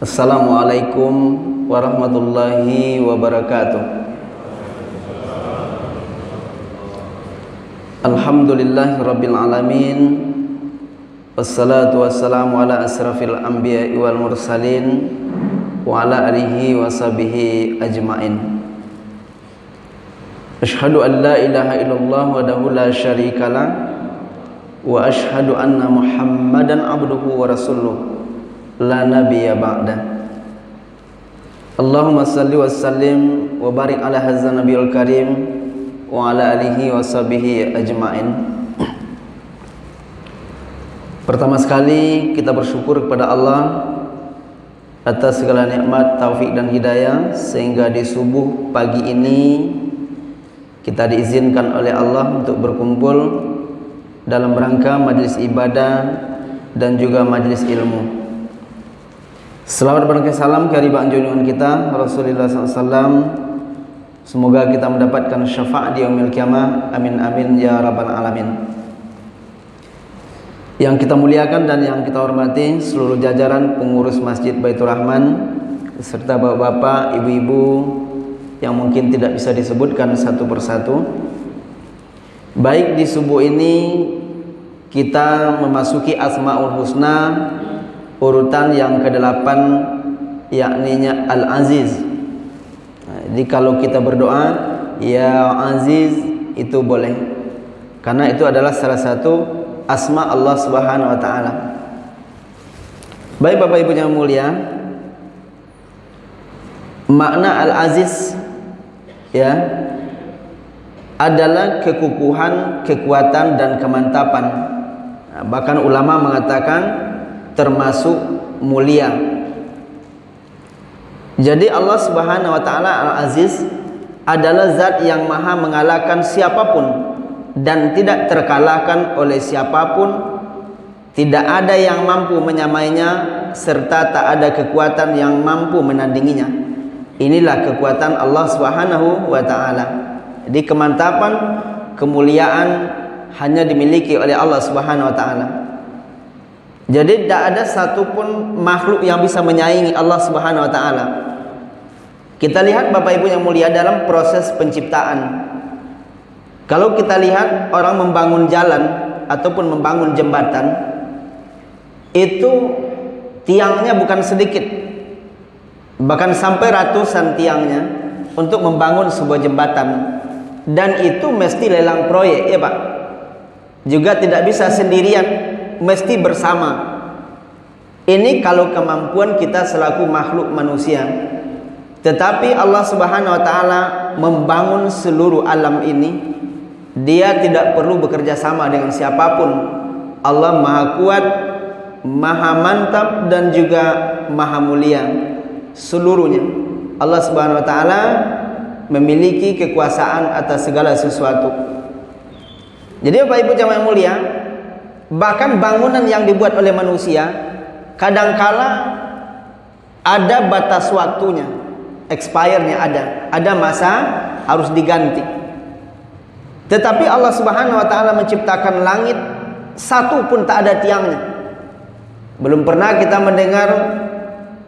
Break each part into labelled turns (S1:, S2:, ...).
S1: Assalamualaikum warahmatullahi wabarakatuh. Alhamdulillahirabbil alamin. Wassalatu wassalamu ala asrafil anbiya'i wal mursalin wa ala alihi wa sahbihi ajmain. Asyhadu an la ilaha illallah wahdahu la syarikalah wa asyhadu anna Muhammadan abduhu wa rasuluh la nabiyya ba'da. Allahumma salli wa sallim wa barik ala hadzal nabiyil karim wa ala alihi wa sahbihi ajmain. Pertama sekali kita bersyukur kepada Allah atas segala nikmat, taufik dan hidayah sehingga di subuh pagi ini kita diizinkan oleh Allah untuk berkumpul dalam rangka majlis ibadah dan juga majlis ilmu. Selawat berkah salam ke riba junjungan kita Rasulullah SAW. Semoga kita mendapatkan syafaat di yaumil qiyamah. Amin amin ya rabbal alamin. Yang kita muliakan dan yang kita hormati seluruh jajaran pengurus Masjid Baitur Rahman serta bapak-bapak, ibu-ibu yang mungkin tidak bisa disebutkan satu persatu. Baik di subuh ini kita memasuki Asmaul Husna urutan yang ke-8, yakninya Al-Aziz. Jadi kalau kita berdoa ya Aziz itu boleh, karena itu adalah salah satu asma Allah Subhanahu wa taala. Baik Bapak Ibu yang mulia, makna Al-Aziz ya adalah kekukuhan, kekuatan dan kemantapan. Bahkan ulama mengatakan termasuk mulia. Jadi Allah Subhanahu wa taala Al-Aziz adalah zat yang maha mengalahkan siapapun dan tidak terkalahkan oleh siapapun. Tidak ada yang mampu menyamainya serta tak ada kekuatan yang mampu menandinginya. Inilah kekuatan Allah Subhanahu wa taala. Jadi kemantapan, kemuliaan hanya dimiliki oleh Allah Subhanahu wa taala. Jadi tidak ada satupun makhluk yang bisa menyaingi Allah Subhanahu wa taala. Kita lihat Bapak Ibu yang mulia dalam proses penciptaan. Kalau kita lihat orang membangun jalan ataupun membangun jembatan, itu tiangnya bukan sedikit. Bahkan sampai ratusan tiangnya untuk membangun sebuah jembatan. Dan itu mesti lelang proyek, ya Pak. Juga tidak bisa sendirian, mesti bersama. Ini kalau kemampuan kita selaku makhluk manusia. Tetapi Allah Subhanahu wa taala membangun seluruh alam ini. Dia tidak perlu bekerja sama dengan siapapun. Allah Maha Kuat, Maha Mantap dan juga Maha Mulia seluruhnya. Allah Subhanahu wa taala memiliki kekuasaan atas segala sesuatu. Jadi Bapak Ibu jamaah yang mulia, bahkan bangunan yang dibuat oleh manusia kadangkala ada batas waktunya, expire-nya ada masa harus diganti. Tetapi Allah Subhanahu wa taala menciptakan langit, satu pun tak ada tiangnya. Belum pernah kita mendengar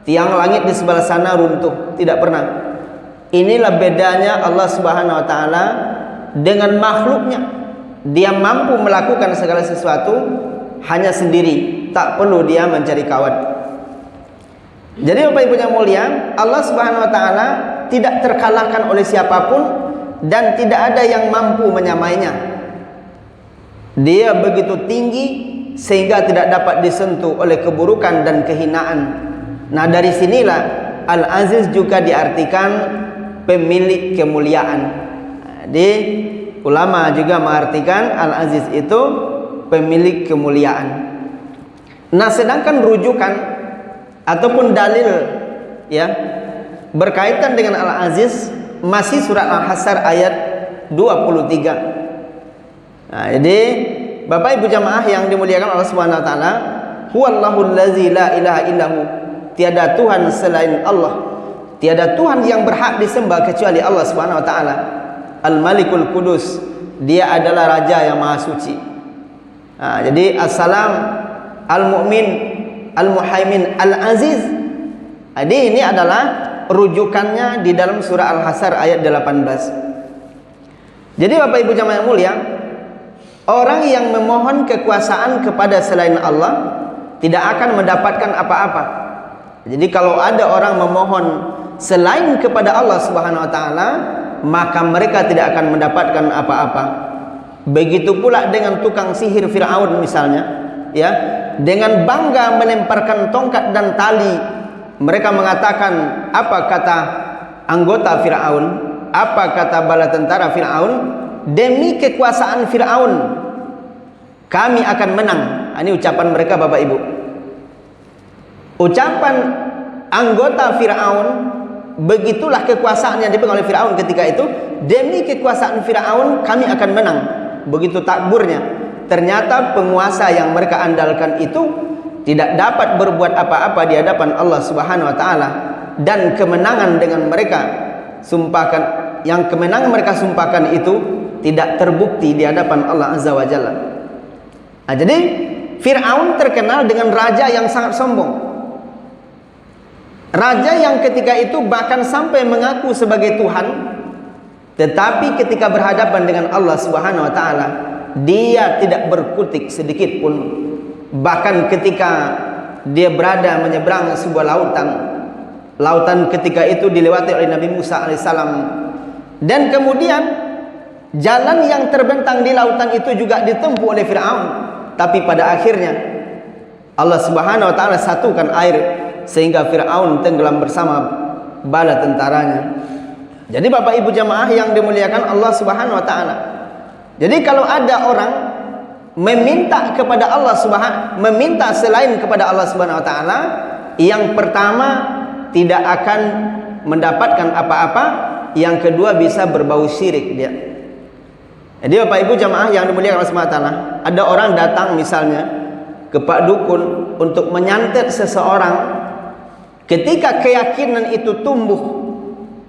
S1: tiang langit di sebelah sana runtuh, tidak pernah. Inilah bedanya Allah Subhanahu wa taala dengan makhluknya. Dia mampu melakukan segala sesuatu hanya sendiri, tak perlu dia mencari kawan. Jadi Bapak Ibu yang mulia, Allah Subhanahu wa taala tidak terkalahkan oleh siapapun dan tidak ada yang mampu menyamainya. Dia begitu tinggi sehingga tidak dapat disentuh oleh keburukan dan kehinaan. Nah, dari sinilah Al-Aziz juga diartikan pemilik kemuliaan. Jadi ulama juga mengartikan Al-Aziz itu pemilik kemuliaan. Nah, sedangkan rujukan ataupun dalil ya berkaitan dengan Al-Aziz masih surat Al-Hasr ayat 23. Nah, jadi Bapak Ibu jamaah yang dimuliakan Allah Subhanahu wa taala, huwallahul ladzi la ilaha illahu. Tiada Tuhan selain Allah. Tiada Tuhan yang berhak disembah kecuali Allah Subhanahu wa taala. Al-Malikul Qudus, dia adalah raja yang maha suci. Nah, jadi As-Salam, Al-Mu'min, Al-Muhaimin, Al-Aziz, Jadi ini adalah rujukannya di dalam surah Al-Hasyr ayat 18. Jadi Bapak Ibu jamaah yang mulia, orang yang memohon kekuasaan kepada selain Allah tidak akan mendapatkan apa-apa. Jadi kalau ada orang memohon selain kepada Allah Subhanahu wa taala, maka mereka tidak akan mendapatkan apa-apa. Begitu pula dengan tukang sihir Firaun misalnya, ya, dengan bangga melemparkan tongkat dan tali. Mereka mengatakan, apa kata anggota Firaun, apa kata bala tentara Firaun, demi kekuasaan Firaun kami akan menang. Ini ucapan mereka Bapak Ibu. Ucapan anggota Firaun, begitulah kekuasaan yang dipegang oleh Firaun ketika itu. Demi kekuasaan Firaun kami akan menang. Begitu takburnya. Ternyata penguasa yang mereka andalkan itu tidak dapat berbuat apa-apa di hadapan Allah Subhanahu wa taala, dan kemenangan dengan mereka sumpahkan, yang kemenangan mereka sumpahkan itu tidak terbukti di hadapan Allah Azza wa Jalla. Nah, jadi Fir'aun terkenal dengan raja yang sangat sombong. Raja yang ketika itu bahkan sampai mengaku sebagai Tuhan, tetapi ketika berhadapan dengan Allah Subhanahu wa taala, dia tidak berkutik sedikit pun. Bahkan ketika dia berada menyeberang sebuah lautan ketika itu dilewati oleh Nabi Musa alaihissalam, dan kemudian jalan yang terbentang di lautan itu juga ditempuh oleh Fir'aun, tapi pada akhirnya Allah Subhanahu wa taala satukan air sehingga Fir'aun tenggelam bersama bala tentaranya. Jadi Bapak Ibu jamaah yang dimuliakan Allah Subhanahu wa taala, jadi kalau ada orang meminta kepada Allah meminta selain kepada Allah Subhanahu wa taala, yang pertama tidak akan mendapatkan apa-apa, yang kedua bisa berbau syirik dia. Jadi Bapak Ibu jamaah yang dimuliakan Allah Subhanahu wa taala, ada orang datang misalnya ke Pak Dukun untuk menyantet seseorang. Ketika keyakinan itu tumbuh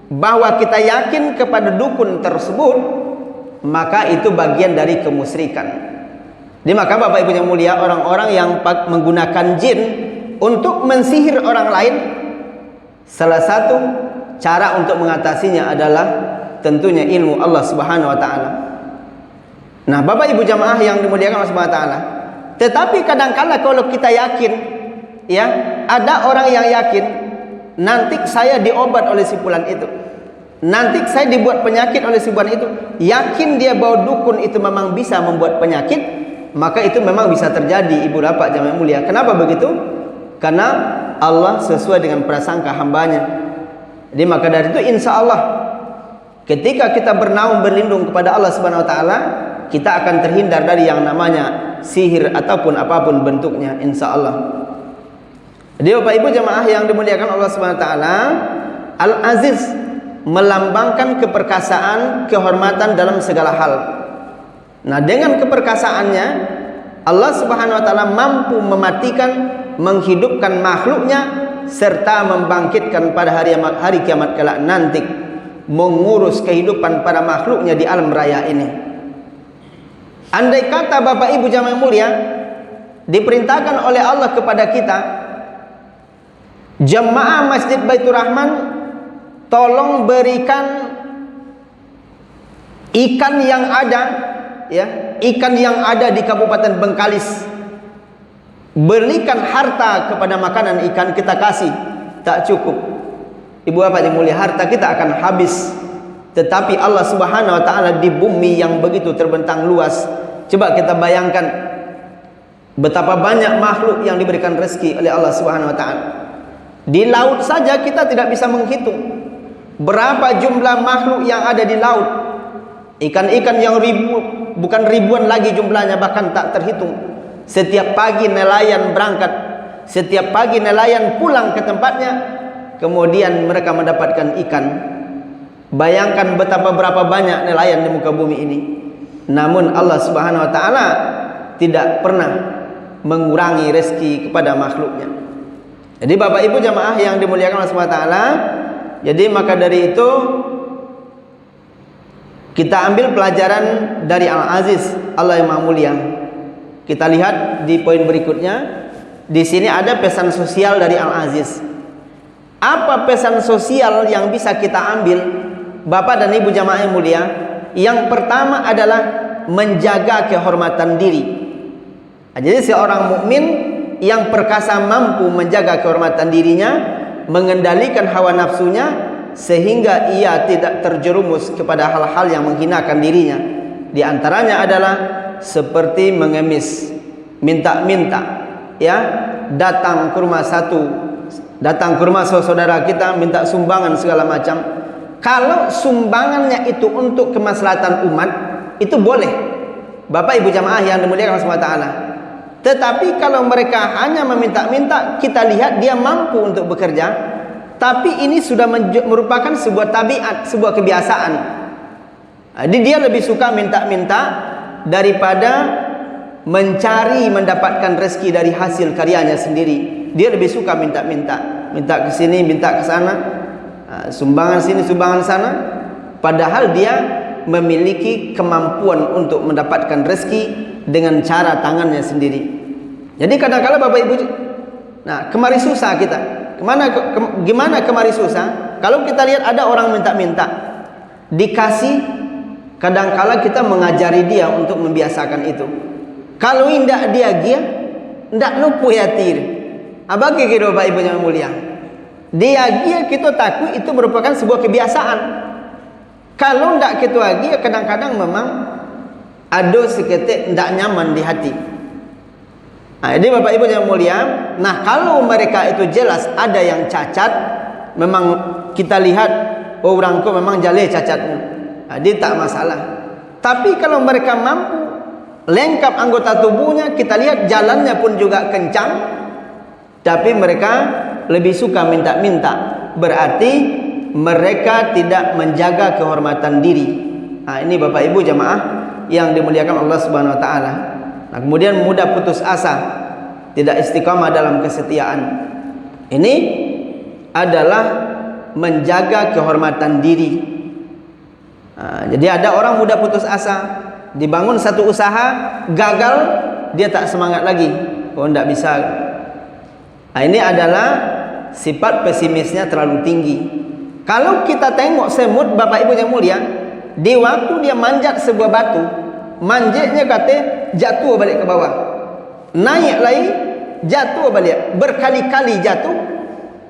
S1: bahwa kita yakin kepada dukun tersebut, maka itu bagian dari kemusyrikan. Jadi maka Bapak Ibu yang mulia, orang-orang yang menggunakan jin untuk mensihir orang lain, salah satu cara untuk mengatasinya adalah tentunya ilmu Allah Subhanahu wa taala. Nah, Bapak Ibu jamaah yang dimuliakan Allah Subhanahu wa taala, tetapi kadang-kala kalau kita yakin, ya, ada orang yang yakin nanti saya diobat oleh si fulan itu, nanti saya dibuat penyakit oleh si fulan itu, yakin dia bahwa dukun itu memang bisa membuat penyakit, maka itu memang bisa terjadi Ibu Bapak jamaah mulia. Kenapa begitu? Karena Allah sesuai dengan prasangka hambanya. Jadi maka dari itu insya Allah ketika kita bernaung berlindung kepada Allah Subhanahu wa taala, kita akan terhindar dari yang namanya sihir ataupun apapun bentuknya, insya Allah. Jadi Bapak Ibu jamaah yang dimuliakan Allah Subhanahu wa taala, Al-Aziz melambangkan keperkasaan, kehormatan dalam segala hal. Nah, dengan keperkasaannya Allah Subhanahu wa taala mampu mematikan, menghidupkan makhluknya, serta membangkitkan pada hari kiamat kelak nanti, mengurus kehidupan para makhluknya di alam raya ini. Andai kata Bapak Ibu jamaah mulia diperintahkan oleh Allah kepada kita, jemaah Masjid Baitur Rahman, tolong berikan ikan yang ada, ya, ikan yang ada di Kabupaten Bengkalis, berikan harta kepada makanan ikan, kita kasih, tak cukup. Ibu Bapak yang mulia, harta kita akan habis. Tetapi Allah Subhanahu wa taala di bumi yang begitu terbentang luas, coba kita bayangkan betapa banyak makhluk yang diberikan rezeki oleh Allah Subhanahu wa taala. Di laut saja kita tidak bisa menghitung berapa jumlah makhluk yang ada di laut. Ikan-ikan yang bukan ribuan lagi jumlahnya, bahkan tak terhitung. Setiap pagi nelayan berangkat, setiap pagi nelayan pulang ke tempatnya, kemudian mereka mendapatkan ikan. Bayangkan betapa berapa banyak nelayan di muka bumi ini. Namun Allah Subhanahu wa taala tidak pernah mengurangi rezeki kepada makhluknya. Jadi Bapak Ibu jamaah yang dimuliakan Allah Subhanahu wa taala, jadi maka dari itu kita ambil pelajaran dari Al-Aziz, Allah yang Maha Mulia. Kita lihat di poin berikutnya. Di sini ada pesan sosial dari Al-Aziz. Apa pesan sosial yang bisa kita ambil, Bapak dan Ibu jamaah yang mulia? Yang pertama adalah menjaga kehormatan diri. Jadi seorang mukmin yang perkasa mampu menjaga kehormatan dirinya, mengendalikan hawa nafsunya, sehingga ia tidak terjerumus kepada hal-hal yang menghinakan dirinya. Di antaranya adalah seperti mengemis, minta-minta, ya, datang ke rumah saudara kita minta sumbangan segala macam. Kalau sumbangannya itu untuk kemaslahatan umat, itu boleh, Bapak Ibu jamaah yang dimuliakan Allah Subhanahu wa taala. Tetapi kalau mereka hanya meminta-minta, kita lihat dia mampu untuk bekerja, tapi ini sudah merupakan sebuah tabiat, sebuah kebiasaan. Jadi dia lebih suka minta-minta daripada mencari mendapatkan rezeki dari hasil karyanya sendiri. Dia lebih suka minta-minta, minta ke sini, minta ke sana, sumbangan sini, sumbangan sana, padahal dia memiliki kemampuan untuk mendapatkan rezeki dengan cara tangannya sendiri. Jadi kadang-kadang Bapak Ibu, nah kemari susah kita. Gimana kemari susah? Kalau kita lihat ada orang minta-minta, dikasih, kadang-kala kita mengajari dia untuk membiasakan itu. Kalau indak dia ndak lupu ya tir. Abagi gitu Bapak Ibu yang mulia. Dia kita takut itu merupakan sebuah kebiasaan. Kalau ndak kita lagi, kadang-kadang memang ada seketik ndak nyaman di hati. Nah, jadi Bapak Ibu yang mulia, nah kalau mereka itu jelas ada yang cacat, memang kita lihat orangku memang jale cacatnya, jadi tak masalah. Tapi kalau mereka mampu lengkap anggota tubuhnya, kita lihat jalannya pun juga kencang, tapi mereka lebih suka minta-minta, berarti mereka tidak menjaga kehormatan diri. Nah, ini Bapak Ibu jamaah yang dimuliakan Allah Subhanahu wa taala. Nah, kemudian mudah putus asa, tidak istiqamah dalam kesetiaan. Ini adalah menjaga kehormatan diri. Nah, jadi ada orang mudah putus asa, dibangun satu usaha, gagal, dia tak semangat lagi. Oh, tidak bisa. Nah, ini adalah sifat pesimisnya terlalu tinggi. Kalau kita tengok semut Bapak Ibu yang mulia, di waktu dia manjat sebuah batu, manjatnya kata jatuh balik ke bawah, naik lagi jatuh balik, berkali-kali jatuh,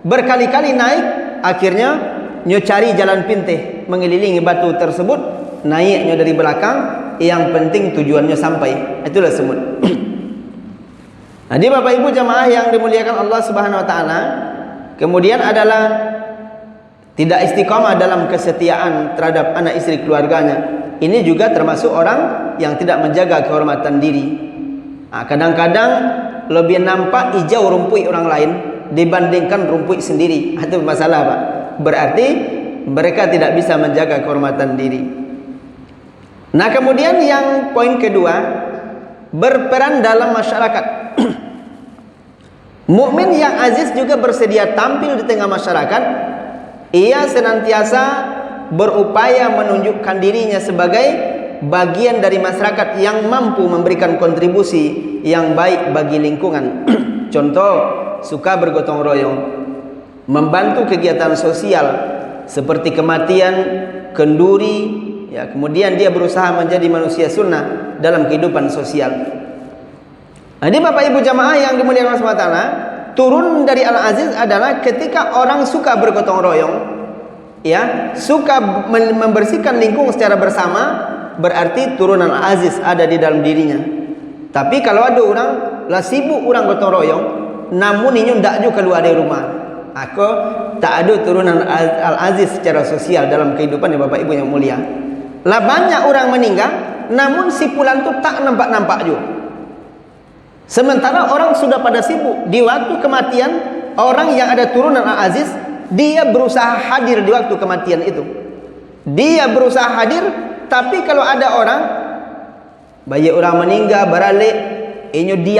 S1: berkali-kali naik, akhirnya nyo cari jalan pintih mengelilingi batu tersebut, naiknya dari belakang, yang penting tujuannya sampai. Itulah semut. Jadi Bapak Ibu jamaah yang dimuliakan Allah Subhanahu wa taala, kemudian adalah tidak istiqamah dalam kesetiaan terhadap anak istri keluarganya. Ini juga termasuk orang yang tidak menjaga kehormatan diri. Nah, kadang-kadang lebih nampak hijau rumput orang lain dibandingkan rumput sendiri. Itu masalah, Pak. Berarti mereka tidak bisa menjaga kehormatan diri. Nah, kemudian yang poin kedua, berperan dalam masyarakat. Mukmin yang aziz juga bersedia tampil di tengah masyarakat. Ia senantiasa berupaya menunjukkan dirinya sebagai bagian dari masyarakat yang mampu memberikan kontribusi yang baik bagi lingkungan. Contoh, suka bergotong royong, membantu kegiatan sosial seperti kematian, kenduri, ya, kemudian dia berusaha menjadi manusia sunnah dalam kehidupan sosial. Jadi Bapak Ibu jamaah yang dimuliakan Allah SWT, turun dari Al-Aziz adalah ketika orang suka bergotong royong, ya, suka membersihkan lingkungan secara bersama, berarti turunan Al-Aziz ada di dalam dirinya. Tapi kalau ada orang lah sibuk orang gotong royong, namun ini tidak juga keluar dari rumah, aku tak ada turunan Al-Aziz secara sosial dalam kehidupan ya Bapak Ibu yang mulia. Lah banyak orang meninggal, namun si pulan tu tak nampak-nampak juga. Sementara orang sudah pada sibuk di waktu kematian, orang yang ada turunan Al-Aziz, dia berusaha hadir di waktu kematian itu. Dia berusaha hadir, tapi kalau ada orang, banyak orang meninggal, beralik, ini dia